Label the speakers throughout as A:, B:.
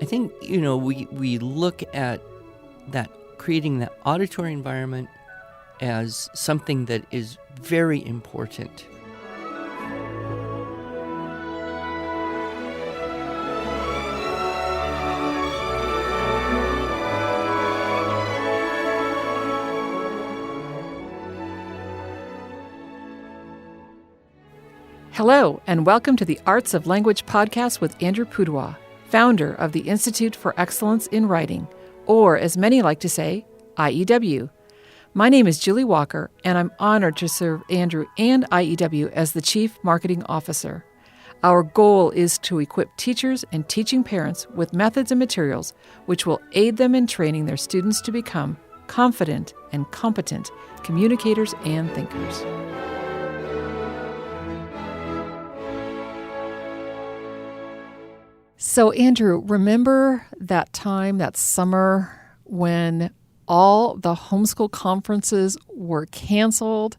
A: I think, we look at that, creating that auditory environment as something that is very important.
B: Hello, and welcome to the Arts of Language podcast with Andrew Pudewa, founder of the Institute for Excellence in Writing, or as many like to say, IEW. My name is Julie Walker, and I'm honored to serve Andrew and IEW as the Chief Marketing Officer. Our goal is to equip teachers and teaching parents with methods and materials which will aid them in training their students to become confident and competent communicators and thinkers. So, Andrew, remember that time, that summer, when all the homeschool conferences were canceled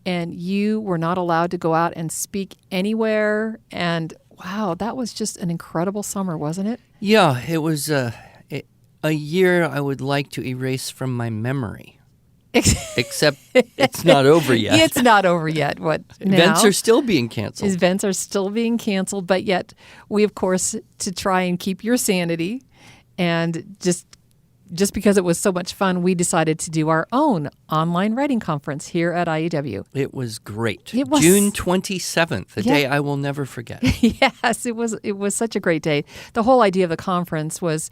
B: and you were not allowed to go out and speak anywhere? And wow, that was just an incredible summer, wasn't it?
A: Yeah, it was a year I would like to erase from my memory. Except it's not over yet.
B: It's not over yet. What now?
A: Events are still being canceled.
B: Events are still being canceled, but yet we, of course, to try and keep your sanity, and just because it was so much fun, we decided to do our own online writing conference here at IEW.
A: It was great.
B: It was
A: June 27th, a day I will never forget.
B: Yes, it was such a great day. The whole idea of the conference was,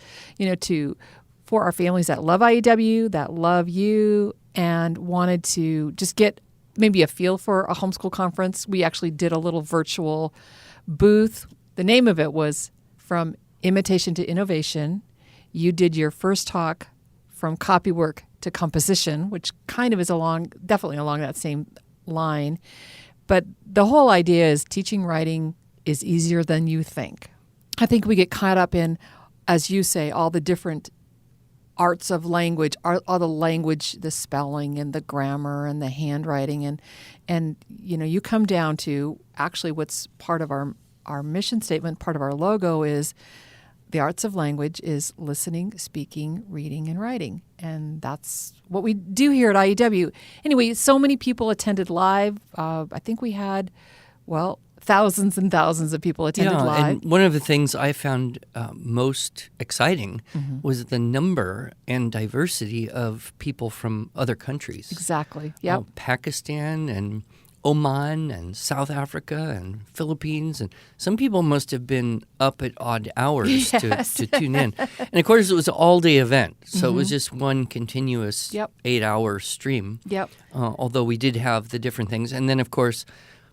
B: for our families that love IEW, that love you, and wanted to just get maybe a feel for a homeschool conference. We actually did a little virtual booth. The name of it was From Imitation to Innovation. You did your first talk, From Copywork to Composition, which kind of is definitely along that same line. But the whole idea is teaching writing is easier than you think. I think we get caught up in, as you say, all the different arts of language, all the language, the spelling and the grammar and the handwriting. And you come down to actually what's part of our mission statement, part of our logo is the arts of language is listening, speaking, reading, and writing. And that's what we do here at IEW. Anyway, so many people attended live. I think we had, thousands and thousands of people attended live.
A: And one of the things I found most exciting was the number and diversity of people from other countries.
B: Exactly. Yeah.
A: Pakistan and Oman and South Africa and Philippines. And some people must have been up at odd hours to tune in. And of course, it was an all-day event. So it was just one continuous 8-hour stream.
B: Yep.
A: Although we did have the different things. And then, of course,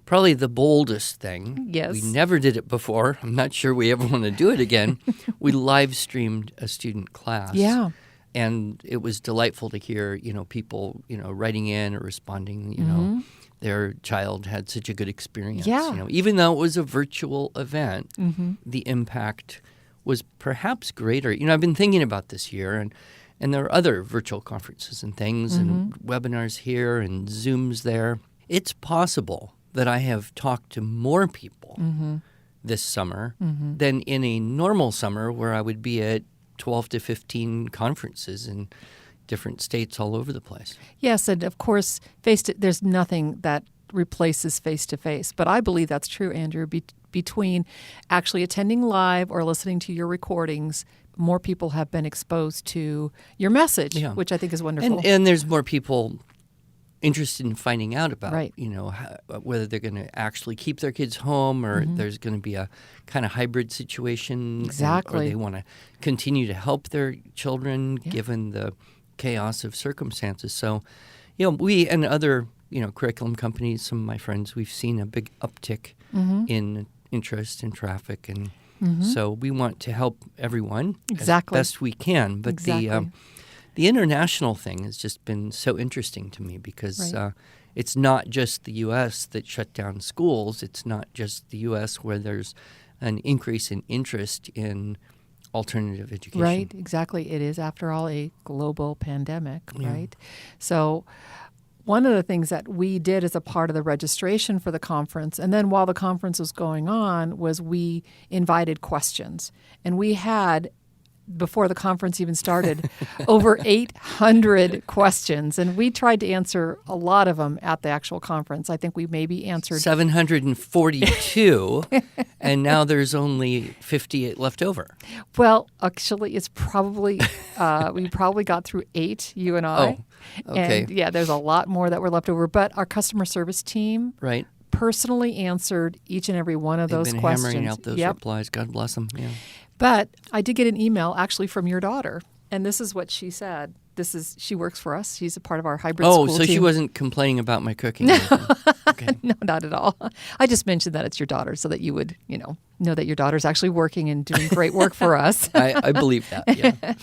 A: probably the boldest thing, we never did it before. I'm not sure we ever want to do it again. We live streamed a student class.
B: Yeah.
A: And it was delightful to hear, people, writing in or responding, their child had such a good experience.
B: Yeah.
A: Even though it was a virtual event, the impact was perhaps greater. I've been thinking about this year, and there are other virtual conferences and things and webinars here and Zooms there. It's possible that I have talked to more people this summer than in a normal summer where I would be at 12 to 15 conferences in different states all over the place.
B: Yes, and of course, there's nothing that replaces face-to-face. But I believe that's true, Andrew. Between actually attending live or listening to your recordings, more people have been exposed to your message, which I think is wonderful.
A: And there's more people interested in finding out about, whether they're going to actually keep their kids home or there's going to be a kind of hybrid situation.
B: Exactly.
A: Or they want to continue to help their children given the chaos of circumstances. So, we and other, curriculum companies, some of my friends, we've seen a big uptick in interest and traffic. And so we want to help everyone as best we can. But the international thing has just been so interesting to me because it's not just the U.S. that shut down schools. It's not just the U.S. where there's an increase in interest in alternative education.
B: Right, exactly. It is, after all, a global pandemic, right? So one of the things that we did as a part of the registration for the conference, and then while the conference was going on, was we invited questions. And we had before the conference even started, over 800 questions. And we tried to answer a lot of them at the actual conference. I think we maybe answered
A: 742, and now there's only 58 left over.
B: Well, actually, it's probably, we probably got through 8, you and I.
A: Oh, okay.
B: And yeah, there's a lot more that were left over. But our customer service team
A: Right.
B: personally answered each and every one of
A: They've
B: those
A: been
B: questions.
A: hammering out those replies. God bless them. Yeah.
B: But I did get an email actually from your daughter, and this is what she said. She works for us. She's a part of our hybrid school team.
A: Oh, so she wasn't complaining about my cooking. Okay.
B: No, not at all. I just mentioned that it's your daughter so that you would, know that your daughter's actually working and doing great work for us.
A: I believe that, yeah.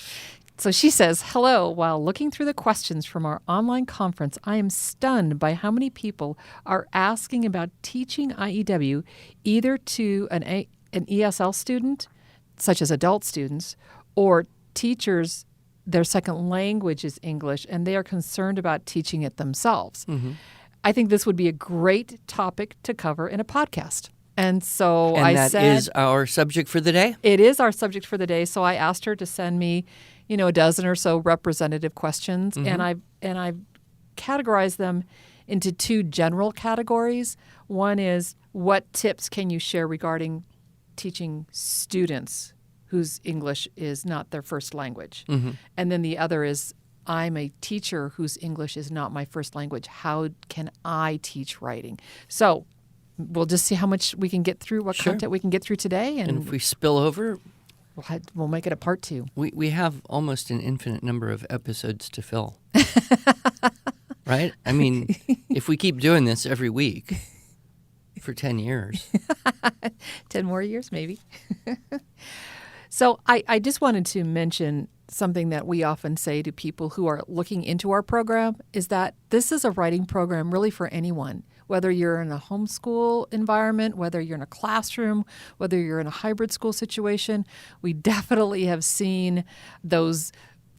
B: So she says, hello, while looking through the questions from our online conference, I am stunned by how many people are asking about teaching IEW either to an ESL student, such as adult students, or teachers, their second language is English, and they are concerned about teaching it themselves. Mm-hmm. I think this would be a great topic to cover in a podcast. And so
A: that is our subject for the day?
B: It is our subject for the day. So I asked her to send me, a dozen or so representative questions, mm-hmm. and I've categorized them into 2 general categories. One is, what tips can you share regarding teaching students whose English is not their first language? Mm-hmm. And then the other is, I'm a teacher whose English is not my first language. How can I teach writing? So we'll just see how much we can get through, what content we can get through today. And
A: if we spill over,
B: we'll make it a part 2.
A: We have almost an infinite number of episodes to fill. Right? I mean, if we keep doing this every week for 10 years.
B: 10 more years, maybe. So I just wanted to mention something that we often say to people who are looking into our program is that this is a writing program really for anyone, whether you're in a homeschool environment, whether you're in a classroom, whether you're in a hybrid school situation. We definitely have seen those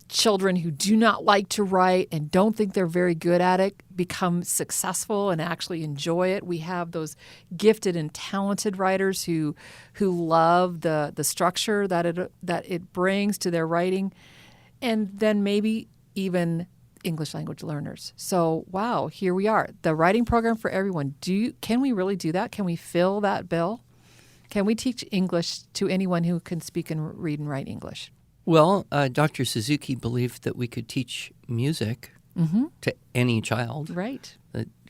B: children who do not like to write and don't think they're very good at it become successful and actually enjoy it. We have those gifted and talented writers who love the structure that it brings to their writing, and then maybe even English language learners. So, wow, here we are. The writing program for everyone. Can we really do that? Can we fill that bill? Can we teach English to anyone who can speak and read and write English?
A: Well, Dr. Suzuki believed that we could teach music to any child.
B: Right.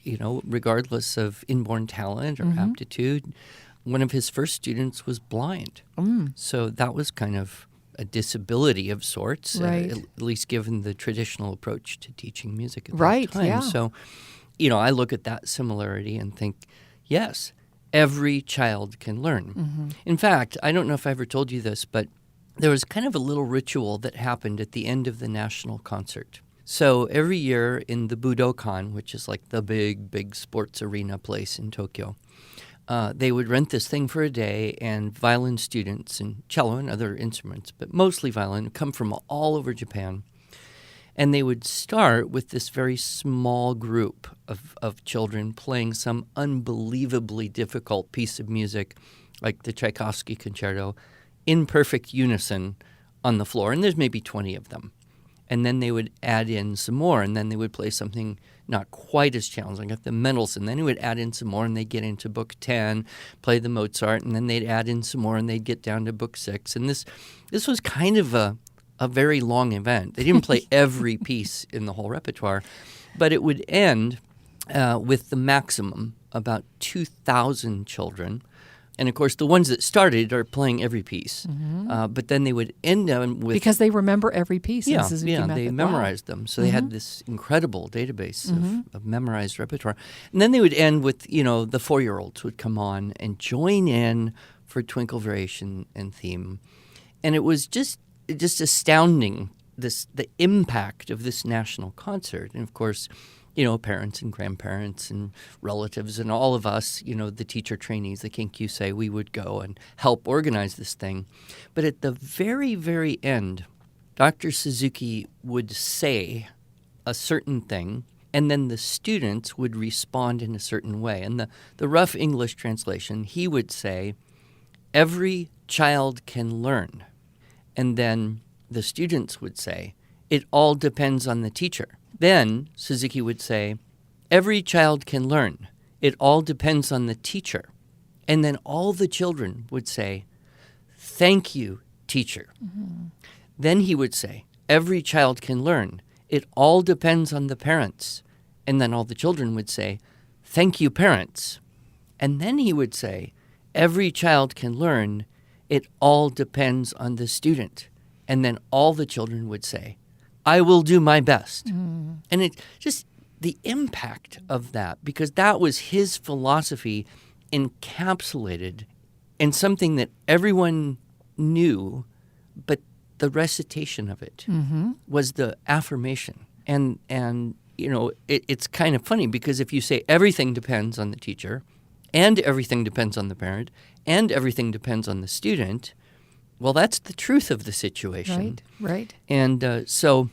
A: Regardless of inborn talent or aptitude. One of his first students was blind. So that was kind of a disability of sorts,
B: right.
A: At least given the traditional approach to teaching music at
B: right,
A: that time.
B: Yeah.
A: So, I look at that similarity and think, yes, every child can learn. Mm-hmm. In fact, I don't know if I ever told you this, but there was kind of a little ritual that happened at the end of the national concert. So every year in the Budokan, which is like the big sports arena place in Tokyo, they would rent this thing for a day, and violin students and cello and other instruments, but mostly violin, would come from all over Japan. And they would start with this very small group of children playing some unbelievably difficult piece of music, like the Tchaikovsky concerto, in perfect unison on the floor, and there's maybe 20 of them. And then they would add in some more, and then they would play something not quite as challenging, like the Mendelssohn. Then they would add in some more, and they'd get into Book 10, play the Mozart, and then they'd add in some more, and they'd get down to Book 6. And this was kind of a very long event. They didn't play every piece in the whole repertoire, but it would end with the maximum, about 2,000 children. And, of course, the ones that started are playing every piece. Mm-hmm. But then they would end up with...
B: Because they remember every piece in Suzuki method.
A: They memorized them. So they had this incredible database of memorized repertoire. And then they would end with, the 4-year-olds would come on and join in for Twinkle Variation and Theme. And it was just astounding, the impact of this national concert. And, of course... parents and grandparents and relatives and all of us, the teacher trainees, the Kinkyusei, we would go and help organize this thing. But at the very, very end, Dr. Suzuki would say a certain thing, and then the students would respond in a certain way. And the rough English translation, he would say, every child can learn. And then the students would say, it all depends on the teacher. Then Suzuki would say, every child can learn. It all depends on the teacher. And then all the children would say, thank you, teacher. Mm-hmm. Then he would say, every child can learn. It all depends on the parents. And then all the children would say, thank you, parents. And then he would say, every child can learn. It all depends on the student. And then all the children would say, I will do my best. Mm. And it just the impact of that, because that was his philosophy encapsulated in something that everyone knew, but the recitation of it was the affirmation. And it's kind of funny, because if you say everything depends on the teacher, and everything depends on the parent, and everything depends on the student, well, that's the truth of the situation.
B: Right.
A: And so,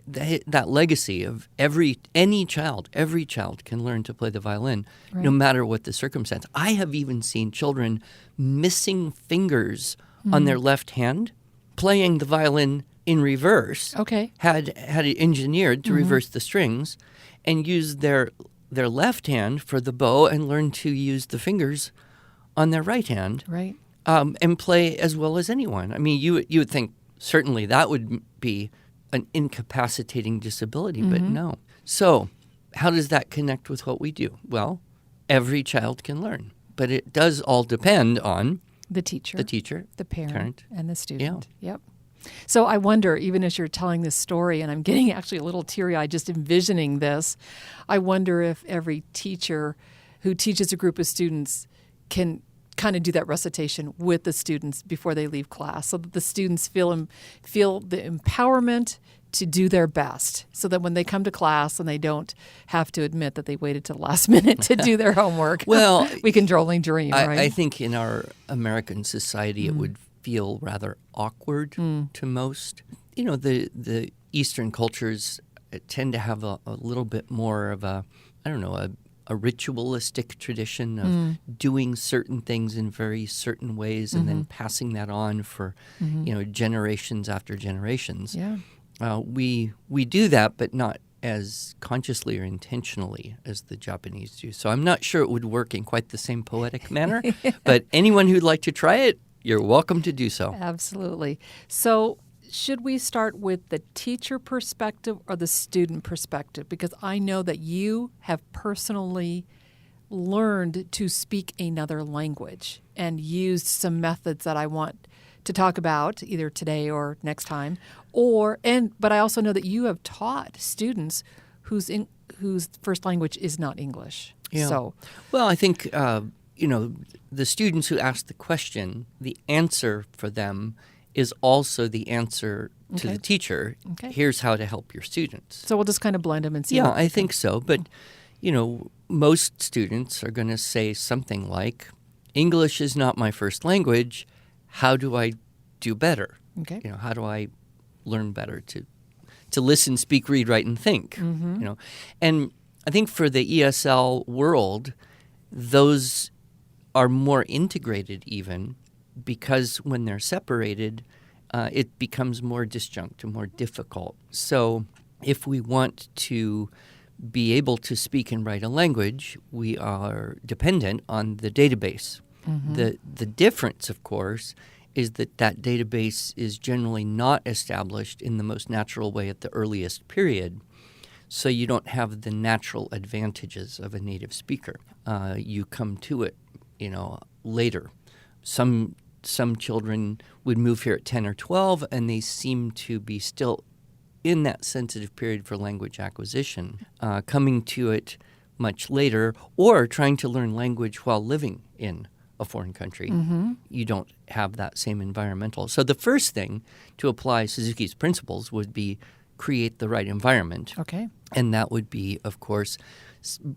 A: that legacy of every child can learn to play the violin, no matter what the circumstance. I have even seen children missing fingers on their left hand, playing the violin in reverse.
B: Okay.
A: Had it engineered to reverse the strings, and use their left hand for the bow, and learn to use the fingers on their right hand.
B: Right.
A: And play as well as anyone. I mean, you would think certainly that would be an incapacitating disability, but no. So how does that connect with what we do? Well, every child can learn, but it does all depend on
B: the teacher, the parent, and the student. Yeah. Yep. So I wonder, even as you're telling this story, and I'm getting actually a little teary-eyed just envisioning this, I wonder if every teacher who teaches a group of students can kind of do that recitation with the students before they leave class, so that the students feel the empowerment to do their best, so that when they come to class and they don't have to admit that they waited to the last minute to do their homework.
A: Well,
B: we can only dream, right?
A: I think in our American society it would feel rather awkward to most. The Eastern cultures tend to have a little bit more of a ritualistic tradition of doing certain things in very certain ways, and then passing that on for generations after generations.
B: Yeah.
A: We do that, but not as consciously or intentionally as the Japanese do. So I'm not sure it would work in quite the same poetic manner, but anyone who'd like to try it, you're welcome to do so.
B: Absolutely. So should we start with the teacher perspective or the student perspective? Because I know that you have personally learned to speak another language and used some methods that I want to talk about either today or next time. But I also know that you have taught students whose first language is not English.
A: Yeah.
B: So,
A: well, I think the students who ask the question, the answer for them is also the answer to the teacher.
B: Okay.
A: Here's how to help your students.
B: So we'll just kind of blend them and see.
A: Yeah, I think so. But, most students are going to say something like, English is not my first language. How do I do better?
B: Okay.
A: How do I learn better to listen, speak, read, write, and think? And I think for the ESL world, those are more integrated even, because when they're separated, it becomes more disjunct and more difficult. So if we want to be able to speak and write a language, we are dependent on the database. The difference, of course, is that database is generally not established in the most natural way at the earliest period. So you don't have the natural advantages of a native speaker. You come to it, later. Some children would move here at 10 or 12, and they seem to be still in that sensitive period for language acquisition, coming to it much later, or trying to learn language while living in a foreign country. You don't have that same environmental. So the first thing to apply Suzuki's principles would be create the right environment.
B: Okay.
A: And that would be, of course,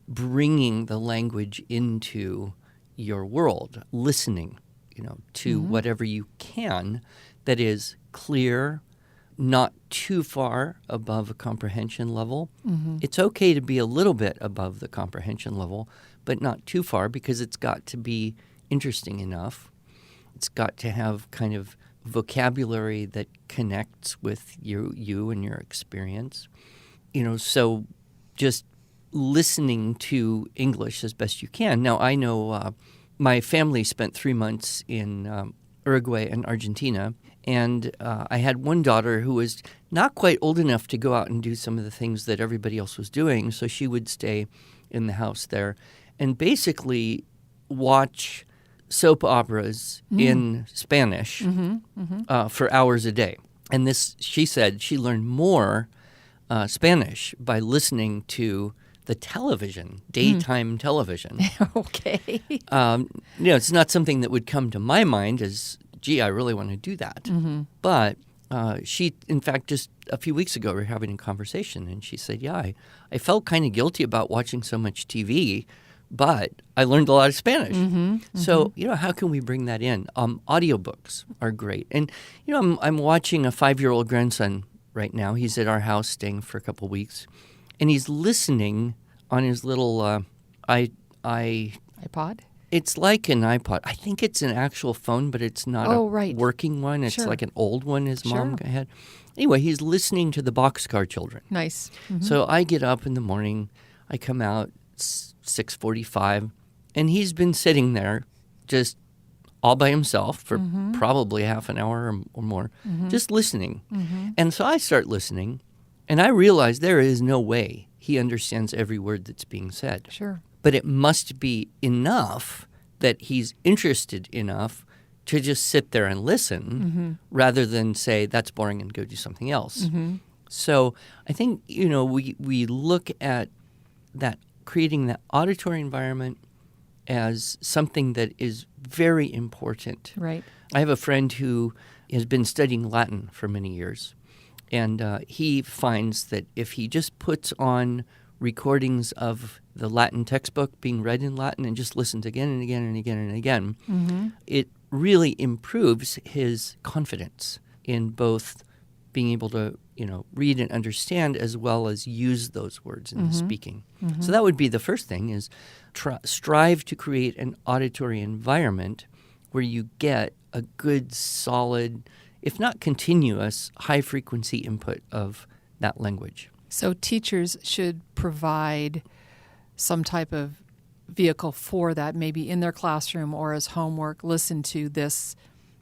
A: bringing the language into your world, listening, to whatever you can that is clear, not too far above a comprehension level. It's okay to be a little bit above the comprehension level, but not too far, because it's got to be interesting enough. It's got to have kind of vocabulary that connects with you and your experience. So just listening to English as best you can. Now, I know my family spent 3 months in Uruguay and Argentina, and I had one daughter who was not quite old enough to go out and do some of the things that everybody else was doing, so she would stay in the house there and basically watch soap operas in Spanish for hours a day. And she said she learned more Spanish by listening to the television, daytime television.
B: Okay.
A: It's not something that would come to my mind as, gee, I really want to do that. But she, in fact, just a few weeks ago, we were having a conversation, and she said, yeah, I felt kind of guilty about watching so much TV, but I learned a lot of Spanish. So, how can we bring that in? Audiobooks are great. And, I'm watching a 5-year-old grandson right now. He's at our house staying for a couple weeks, and he's listening on his little
B: iPod?
A: It's like an iPod. I think it's an actual phone, but it's not a working one. It's like an old one his mom had. Anyway, he's listening to the Boxcar Children.
B: Nice.
A: So I get up in the morning. I come out 6:45, and he's been sitting there just all by himself for probably half an hour or more, just listening. And so I start listening, and I realize there is no way he understands every word that's being said.
B: Sure.
A: But it must be enough that he's interested enough to just sit there and listen rather than say, that's boring and go do something else. So I think, we look at that, creating that auditory environment as something that is very important.
B: Right.
A: I have a friend who has been studying Latin for many years, and he finds that if he just puts on recordings of the Latin textbook being read in Latin and just listens again and again and again and again, it really improves his confidence in both being able to, read and understand as well as use those words in the speaking. So that would be the first thing is strive to create an auditory environment where you get a good, solid, if not continuous, high-frequency input of that language.
B: So teachers should provide some type of vehicle for that, maybe in their classroom or as homework, listen to this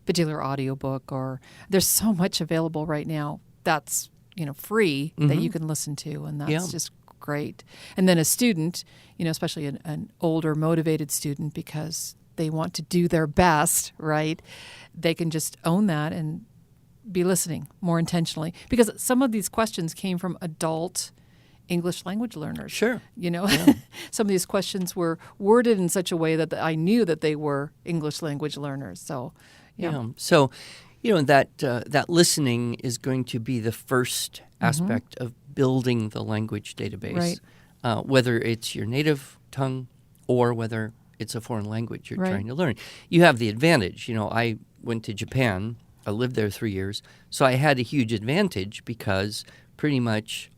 B: particular audiobook, or there's so much available right now that's, free that you can listen to, and that's just great. And then a student, especially an older, motivated student, because they want to do their best, right? They can just own that and be listening more intentionally, because some of these questions came from adult English language learners.
A: Sure.
B: Some of these questions were worded in such a way that I knew that they were English language learners. So,
A: So, that listening is going to be the first aspect of building the language database, whether it's your native tongue or whether it's a foreign language you're trying to learn. You have the advantage. I went to Japan. I lived there 3 years, so I had a huge advantage because pretty much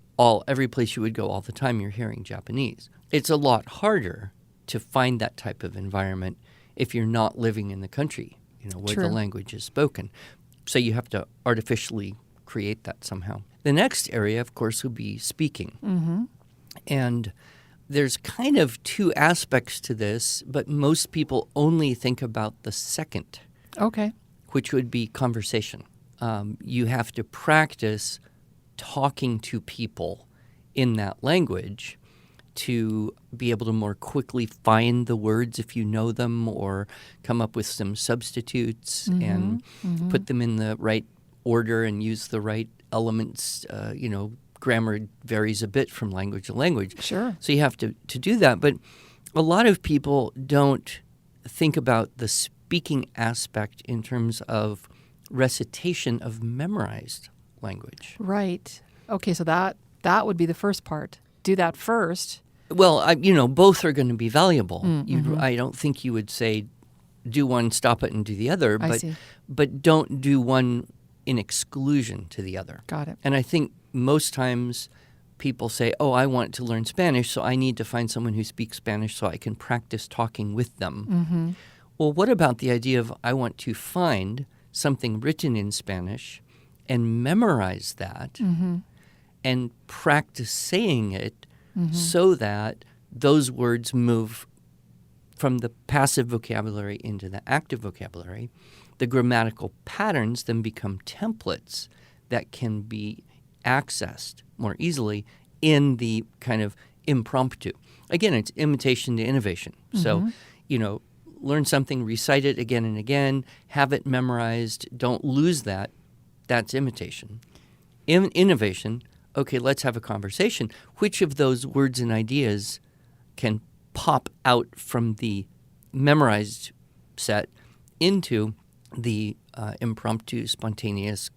A: every place you would go all the time, you're hearing Japanese. It's a lot harder to find that type of environment if you're not living in the country, where the language is spoken. So you have to artificially create that somehow. The next area, of course, would be speaking. And there's kind of two aspects to this, but most people only think about the second.
B: Okay.
A: Which would be conversation. You have to practice talking to people in that language to be able to more quickly find the words if you know them, or come up with some substitutes and put them in the right order and use the right elements. Grammar varies a bit from language to language.
B: Sure.
A: So you have to do that. But a lot of people don't think about the speaking aspect in terms of recitation of memorized language.
B: Right. Okay, so that would be the first part. Do that first.
A: Well, both are going to be valuable. I don't think you would say do one, stop it, and do the other, but don't do one in exclusion to the other.
B: Got it.
A: And I think most times people say, I want to learn Spanish, so I need to find someone who speaks Spanish so I can practice talking with them. Well, what about the idea of I want to find something written in Spanish and memorize that and practice saying it so that those words move from the passive vocabulary into the active vocabulary. The grammatical patterns then become templates that can be accessed more easily in the kind of impromptu. Again, it's imitation to innovation. So, learn something, recite it again and again, have it memorized, don't lose that. That's imitation. Innovation, okay, let's have a conversation. Which of those words and ideas can pop out from the memorized set into the impromptu, spontaneous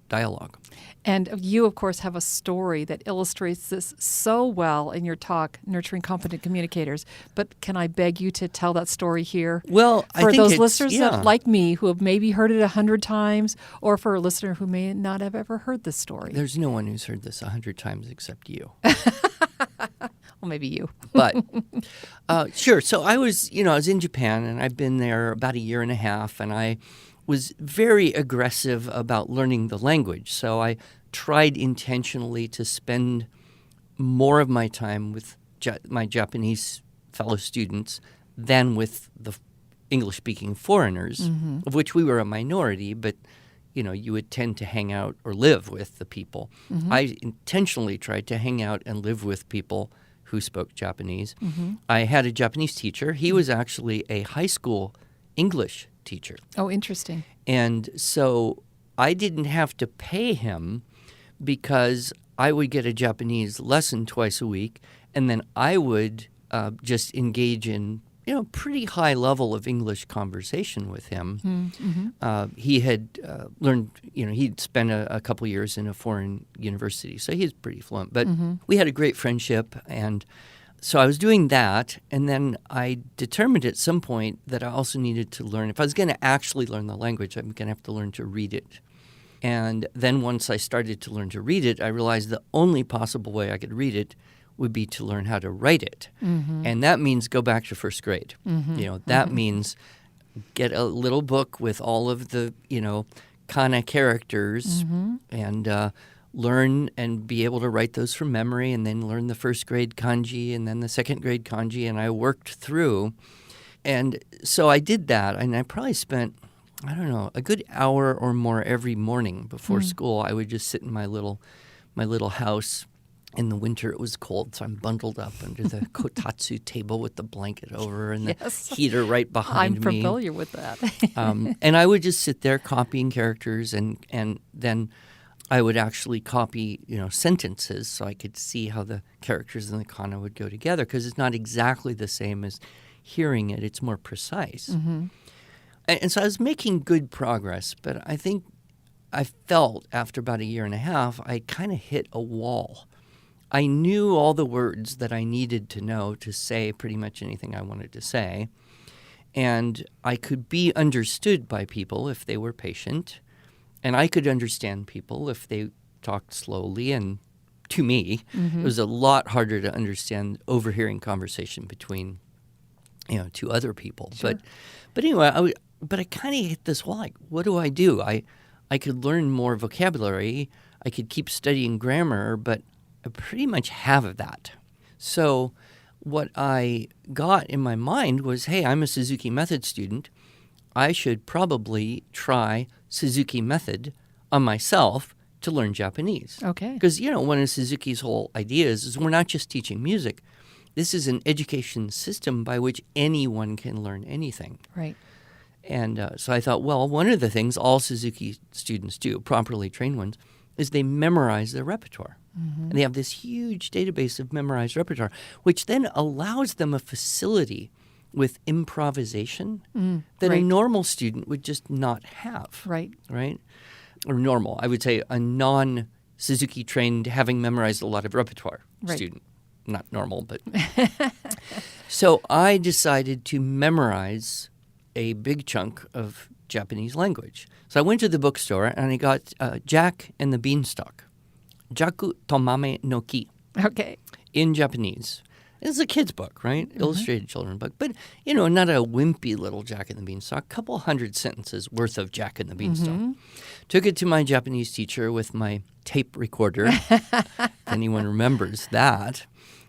A: dialogue?
B: And you, of course, have a story that illustrates this so well in your talk, Nurturing Competent Communicators. But can I beg you to tell that story here?
A: Well,
B: for
A: I think
B: those
A: it's,
B: listeners that, like me, who have maybe heard it 100 times, or for a listener who may not have ever heard this story.
A: There's no one who's heard this 100 times except you.
B: Well, maybe you.
A: But sure. So I was in Japan, and I've been there about a year and a half, and I was very aggressive about learning the language. So I tried intentionally to spend more of my time with my Japanese fellow students than with the English-speaking foreigners, of which we were a minority, but you would tend to hang out or live with the people. I intentionally tried to hang out and live with people who spoke Japanese. I had a Japanese teacher. He was actually a high school English teacher.
B: Oh, interesting.
A: And so I didn't have to pay him because I would get a Japanese lesson twice a week, and then I would just engage in pretty high level of English conversation with him. He had learned, he'd spent a couple years in a foreign university, so he's pretty fluent. But we had a great friendship, and so I was doing that, and then I determined at some point that I also needed to learn. If I was going to actually learn the language, I'm going to have to learn to read it. And then once I started to learn to read it, I realized the only possible way I could read it would be to learn how to write it. And that means go back to first grade. That means get a little book with all of the, kana characters and learn and be able to write those from memory, and then learn the first grade kanji and then the second grade kanji, and I worked through. And so I did that, and I probably spent, a good hour or more every morning before school. I would just sit in my little house. In the winter, it was cold, so I'm bundled up under the kotatsu table with the blanket over and the heater right behind me.
B: I'm familiar with that.
A: And I would just sit there copying characters, and then I would actually copy, sentences so I could see how the characters in the kana would go together, because it's not exactly the same as hearing it. It's more precise. And so I was making good progress, but I think I felt after about a year and a half, I kind of hit a wall. I knew all the words that I needed to know to say pretty much anything I wanted to say, and I could be understood by people if they were patient, and I could understand people if they talked slowly. And to me, it was a lot harder to understand overhearing conversation between, two other people.
B: Sure.
A: But anyway, I kind of hit this wall. Like, what do? I could learn more vocabulary. I could keep studying grammar, but I pretty much have that. So what I got in my mind was, hey, I'm a Suzuki Method student. I should probably try Suzuki Method on myself to learn Japanese.
B: Okay.
A: Because, one of Suzuki's whole ideas is we're not just teaching music. This is an education system by which anyone can learn anything.
B: Right.
A: And so I thought, well, one of the things all Suzuki students do, properly trained ones, is they memorize their repertoire. And they have this huge database of memorized repertoire, which then allows them a facility with improvisation that a normal student would just not have. Right? Or normal. I would say a non-Suzuki trained, having memorized a lot of repertoire student. Not normal, but... So I decided to memorize a big chunk of Japanese language. So I went to the bookstore and I got Jack and the Beanstalk. Jaku Tomame no Ki.
B: Okay.
A: In Japanese. It's a kid's book, right? Illustrated children book. But, not a wimpy little Jack and the Beanstalk. A couple hundred sentences worth of Jack and the Beanstalk. Took it to my Japanese teacher with my tape recorder. If anyone remembers that.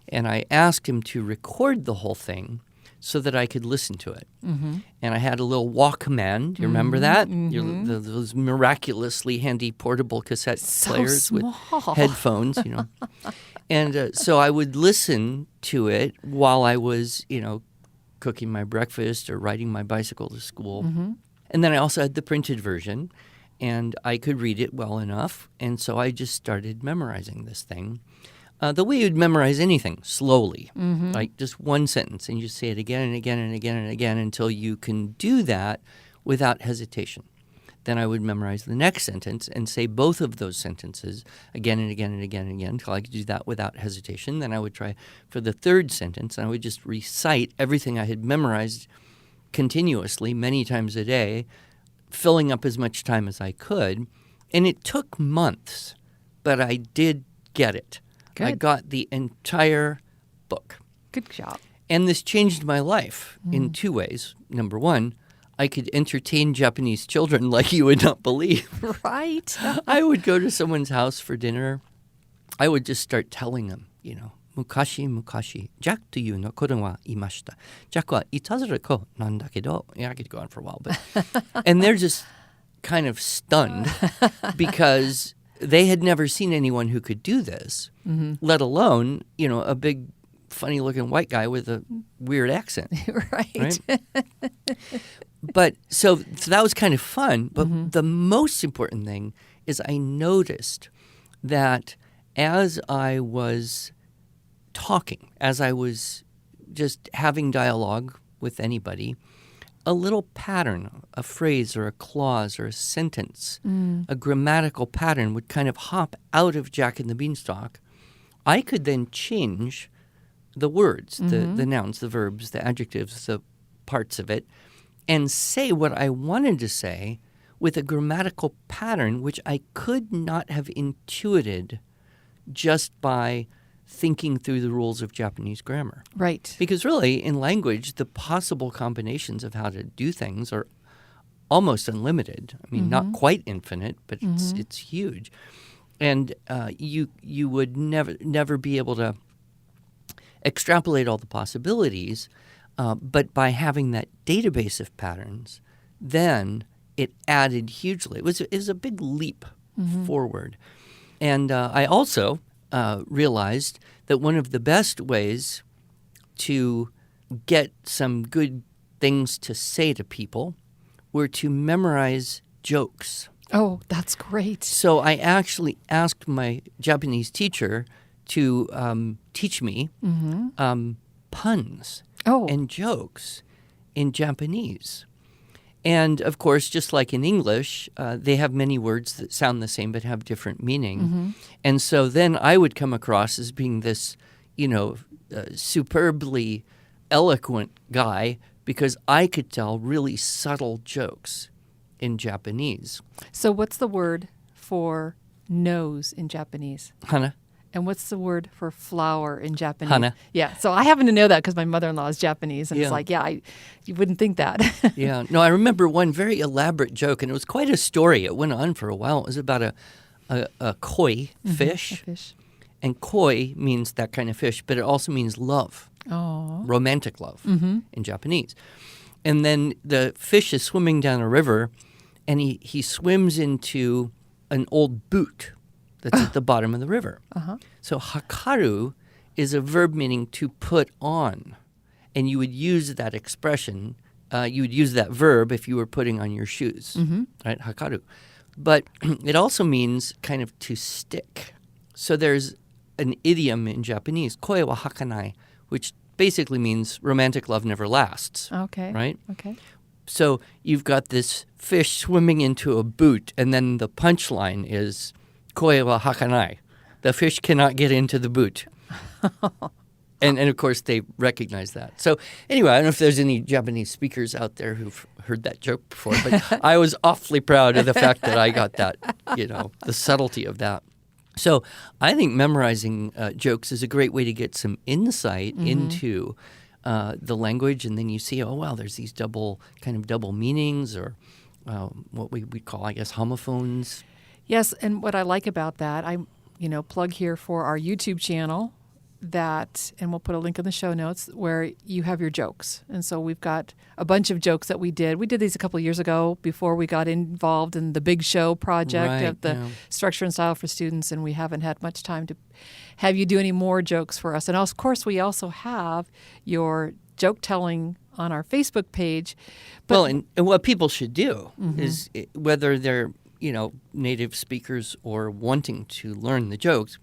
A: And I asked him to record the whole thing so that I could listen to it. And I had a little Walkman. Do you remember that? Those miraculously handy portable cassette players with headphones, And so I would listen to it while I was, cooking my breakfast or riding my bicycle to school. And then I also had the printed version, and I could read it well enough. And so I just started memorizing this thing. The way you'd memorize anything, slowly, like just one sentence, and you say it again and again and again and again until you can do that without hesitation. Then I would memorize the next sentence and say both of those sentences again and again and again and again until I could do that without hesitation. Then I would try for the third sentence, and I would just recite everything I had memorized continuously many times a day, filling up as much time as I could. And it took months, but I did get it.
B: Good.
A: I got the entire book.
B: Good job.
A: And this changed my life in two ways. Number one, I could entertain Japanese children like you would not believe.
B: Right.
A: I would go to someone's house for dinner. I would just start telling them, Mukashi, mukashi, Jack to you no koron wa imashita. Jack wa itazura ko nandakedo. Yeah, I could go on for a while. And they're just kind of stunned because they had never seen anyone who could do this, let alone, a big, funny-looking white guy with a weird accent.
B: Right?
A: But so that was kind of fun. But the most important thing is I noticed that as I was talking, as I was just having dialogue with anybody, a little pattern, a phrase or a clause or a sentence, a grammatical pattern would kind of hop out of Jack and the Beanstalk. I could then change the words, the nouns, the verbs, the adjectives, the parts of it, and say what I wanted to say with a grammatical pattern which I could not have intuited just by thinking through the rules of Japanese grammar.
B: Right.
A: Because really, in language, the possible combinations of how to do things are almost unlimited. I mean, not quite infinite, but it's huge. And you would never be able to extrapolate all the possibilities, but by having that database of patterns, then it added hugely. It was a big leap forward. And I also realized that one of the best ways to get some good things to say to people were to memorize jokes.
B: Oh, that's great.
A: So I actually asked my Japanese teacher to teach me puns and jokes in Japanese. And, of course, just like in English, they have many words that sound the same but have different meaning. And so then I would come across as being this, superbly eloquent guy because I could tell really subtle jokes in Japanese.
B: So what's the word for nose in Japanese?
A: Hana.
B: And what's the word for flower in Japanese?
A: Hana.
B: Yeah, so I happen to know that because my mother-in-law is Japanese. And it's like, you wouldn't think that.
A: Yeah. No, I remember one very elaborate joke, and it was quite a story. It went on for a while. It was about a koi fish.
B: A fish.
A: And koi means that kind of fish, but it also means love, romantic love in Japanese. And then the fish is swimming down a river, and he swims into an old boot that's at the bottom of the river. So hakaru is a verb meaning to put on. And you would use that expression, you would use that verb if you were putting on your shoes, right? Hakaru. But it also means kind of to stick. So there's an idiom in Japanese, koe wa hakanai, which basically means romantic love never lasts.
B: Okay.
A: Right?
B: Okay.
A: So you've got this fish swimming into a boot, and then the punchline is koe wa hakanai. The fish cannot get into the boot. And of course, they recognize that. So anyway, I don't know if there's any Japanese speakers out there who've heard that joke before, but I was awfully proud of the fact that I got that, the subtlety of that. So I think memorizing jokes is a great way to get some insight into the language, and then you see, oh, wow, there's these double meanings, or what we call, I guess, homophones.
B: Yes, and what I like about that, I plug here for our YouTube channel and we'll put a link in the show notes where you have your jokes. And so we've got a bunch of jokes that we did. We did these a couple of years ago before we got involved in the Big Show project of the structure and style for students, and we haven't had much time to have you do any more jokes for us. And of course, we also have your joke telling on our Facebook page.
A: But, and what people should do is, whether they're native speakers or wanting to learn the jokes,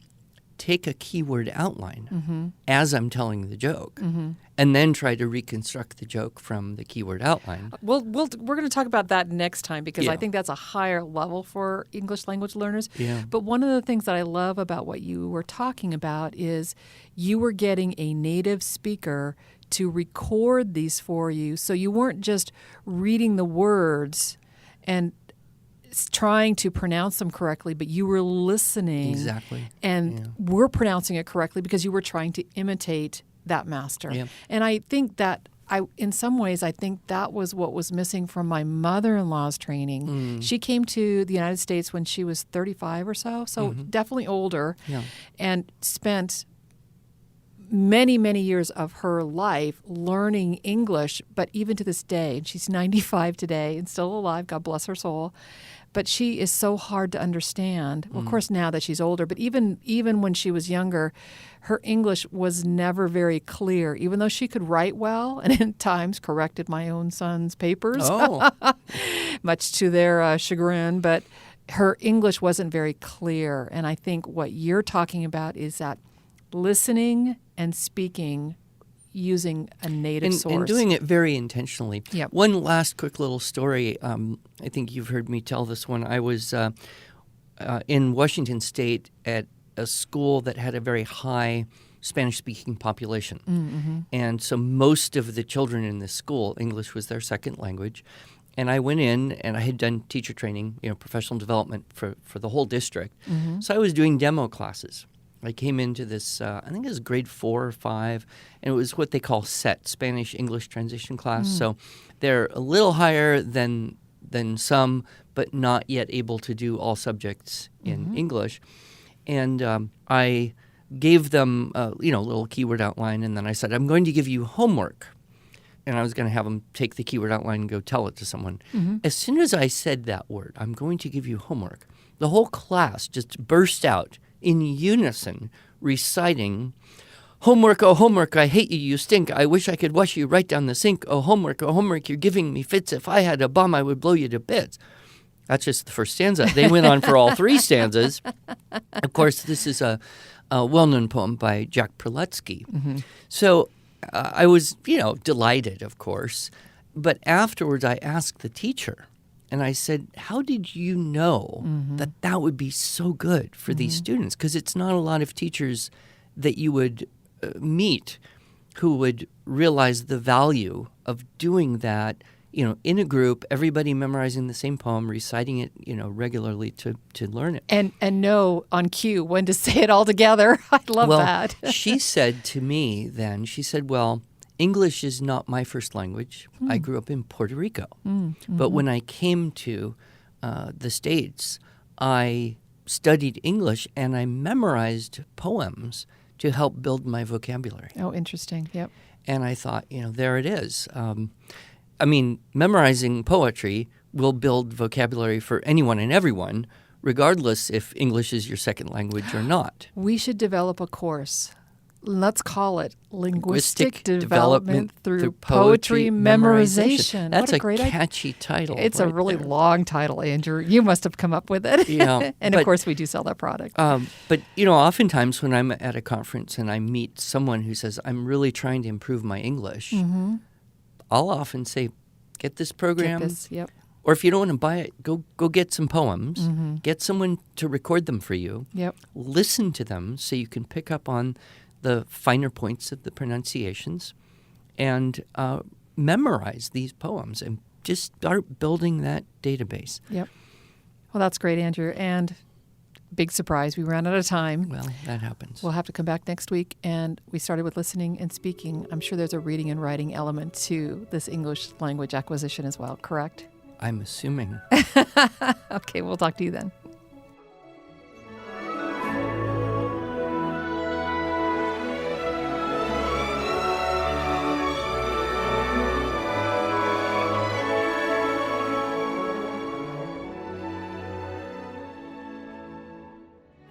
A: take a keyword outline as I'm telling the joke, and then try to reconstruct the joke from the keyword outline.
B: We're going to talk about that next time, because I think that's a higher level for English language learners.
A: Yeah.
B: But one of the things that I love about what you were talking about is you were getting a native speaker to record these for you, so you weren't just reading the words and trying to pronounce them correctly, but you were listening.
A: Exactly.
B: And were pronouncing it correctly because you were trying to imitate that master.
A: Yeah.
B: And I think that in some ways, I think that was what was missing from my mother-in-law's training. She came to the United States when she was 35 or so definitely older, and spent many, many years of her life learning English, but even to this day, and she's 95 today and still alive, God bless her soul, but she is so hard to understand. Well, of course, now that she's older, but even when she was younger, her English was never very clear, even though she could write well and at times corrected my own son's papers, much to their chagrin, but her English wasn't very clear. And I think what you're talking about is that listening and speaking using a native source.
A: And doing it very intentionally.
B: Yep.
A: One last quick little story. I think you've heard me tell this one. I was in Washington State at a school that had a very high Spanish-speaking population. And so most of the children in this school, English was their second language. And I went in, and I had done teacher training, professional development for the whole district. So I was doing demo classes. I came into this, I think it was grade 4 or 5, and it was what they call SET, Spanish-English Transition Class. So they're a little higher than some, but not yet able to do all subjects in English. And I gave them, a little keyword outline, and then I said, I'm going to give you homework. And I was going to have them take the keyword outline and go tell it to someone. As soon as I said that word, I'm going to give you homework, the whole class just burst out in unison, reciting, homework, oh homework, I hate you, you stink. I wish I could wash you right down the sink. Oh homework, you're giving me fits. If I had a bomb, I would blow you to bits. That's just the first stanza. They went on for all 3 stanzas. Of course, this is a well-known poem by Jack Preletsky. So I was, delighted, of course. But afterwards, I asked the teacher, and I said, how did you know that would be so good for these students? Because it's not a lot of teachers that you would meet who would realize the value of doing that, in a group, everybody memorizing the same poem, reciting it, regularly to learn it.
B: And know on cue when to say it all together. I love that.
A: She said to me then, well, English is not my first language. I grew up in Puerto Rico. But when I came to the States, I studied English and I memorized poems to help build my vocabulary.
B: Oh, interesting. Yep.
A: And I thought, there it is. Memorizing poetry will build vocabulary for anyone and everyone, regardless if English is your second language or not.
B: We should develop a course. Let's call it Linguistic Development through Poetry Memorization.
A: That's
B: what a great
A: catchy title.
B: It's a really long title, Andrew. You must have come up with it. And of course, we do sell that product.
A: But oftentimes when I'm at a conference and I meet someone who says, I'm really trying to improve my English, I'll often say, get this program.
B: Get this, yep.
A: Or if you don't want to buy it, go get some poems. Get someone to record them for you.
B: Yep.
A: Listen to them so you can pick up on the finer points of the pronunciations, and memorize these poems and just start building that database.
B: Yep. Well, that's great, Andrew. And big surprise. We ran out of time.
A: Well, that happens.
B: We'll have to come back next week. And we started with listening and speaking. I'm sure there's a reading and writing element to this English language acquisition as well, correct?
A: I'm assuming.
B: Okay, we'll talk to you then.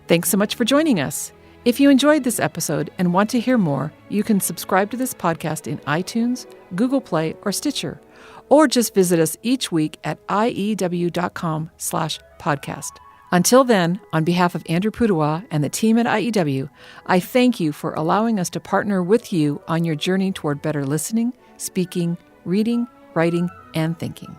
B: Thanks so much for joining us. If you enjoyed this episode and want to hear more, you can subscribe to this podcast in iTunes, Google Play, or Stitcher, or just visit us each week at iew.com/podcast. Until then, on behalf of Andrew Pudawa and the team at IEW, I thank you for allowing us to partner with you on your journey toward better listening, speaking, reading, writing, and thinking.